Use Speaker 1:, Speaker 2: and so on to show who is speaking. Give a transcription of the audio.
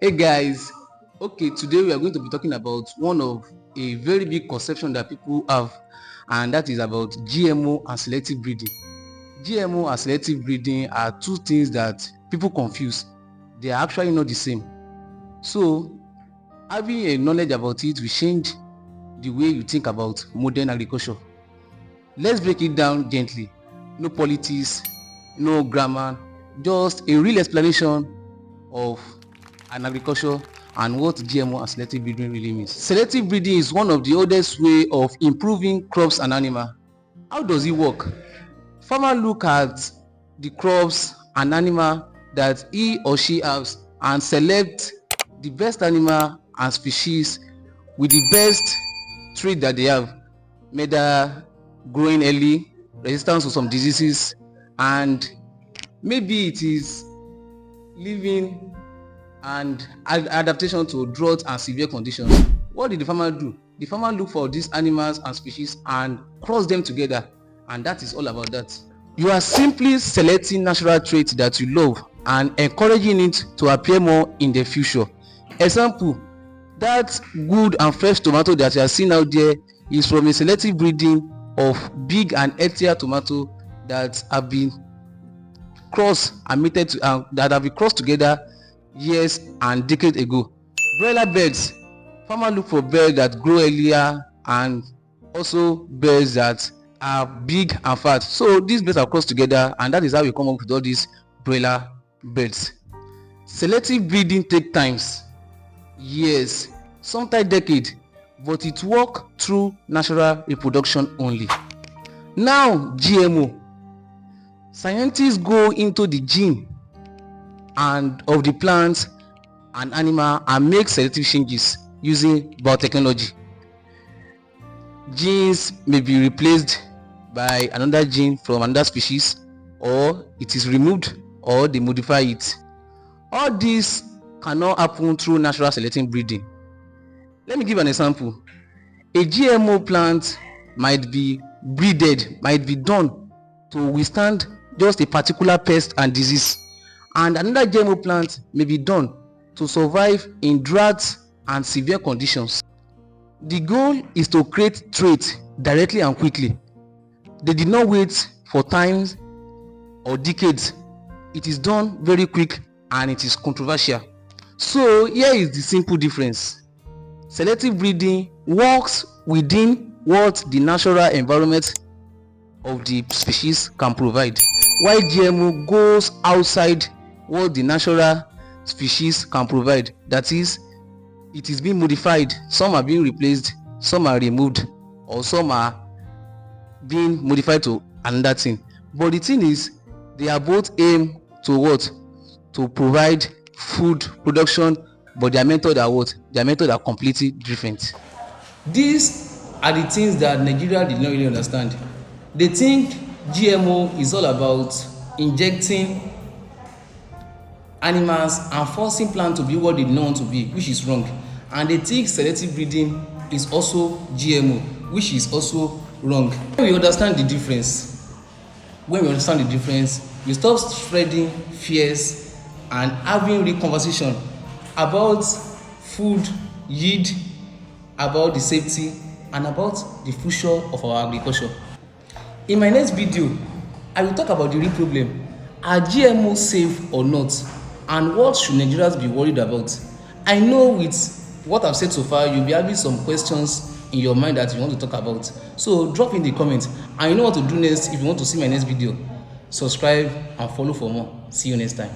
Speaker 1: Hey guys, okay, today we are going to be talking about one of a very big conception that people have, and that is about GMO and selective breeding. GMO and selective breeding are two things that people confuse. They are actually not the same. So, having a knowledge about it will change the way you think about modern agriculture. Let's break it down gently. No politics, no grammar, just a real explanation of an agriculture and what GMO and selective breeding really means. Selective breeding is one of the oldest way of improving crops and animals. How does it work? Farmer look at the crops and animal that he or she has and select the best animal and species with the best trait that they have, whether growing early, resistance to some diseases, and maybe it is living and adaptation to drought and severe conditions. What did the farmer do? The farmer look for these animals and species and cross them together, and that is all about that. You are simply selecting natural traits that you love and encouraging it to appear more in the future. Example, that good and fresh tomato that you are seeing out there is from a selective breeding of big and healthier tomato that have been crossed and mated to, that have been crossed together years and decades ago. Broiler birds, farmers look for birds that grow earlier and also birds that are big and fat. So these birds are crossed together, and that is how we come up with all these broiler birds. Selective breeding take times, years, sometimes decades, but it works through natural reproduction only. Now GMO. Scientists go into the gene and of the plant and animal and make selective changes using biotechnology. Genes may be replaced by another gene from another species, or it is removed, or they modify it. All this cannot happen through natural selective breeding. Let me give an example. A GMO plant might be breeded, might be done to withstand just a particular pest and disease, and another GMO plant may be done to survive in droughts and severe conditions. The goal is to create traits directly and quickly. They did not wait for times or decades. It is done very quick and it is controversial. So here is the simple difference. Selective breeding works within what the natural environment of the species can provide, while GMO goes outside what the natural species can provide. That is, it is being modified. Some are being replaced, some are removed, or some are being modified to another thing. But the thing is, they are both aim to what? To provide food production, but their method are what? Their method are completely different. These are the things that Nigeria did not really understand. They think GMO is all about injecting animals and forcing plants to be what they don't want to be, which is wrong. And they think selective breeding is also GMO, which is also wrong. When we understand the difference, we stop spreading fears and having real conversation about food yield, about the safety, and about the future of our agriculture. In my next video, I will talk about the real problem. Are GMO safe or not? And what should Nigerians be worried about? I know with what I've said so far, you'll be having some questions in your mind that you want to talk about. So drop in the comments. And you know what to do next if you want to see my next video. Subscribe and follow for more. See you next time.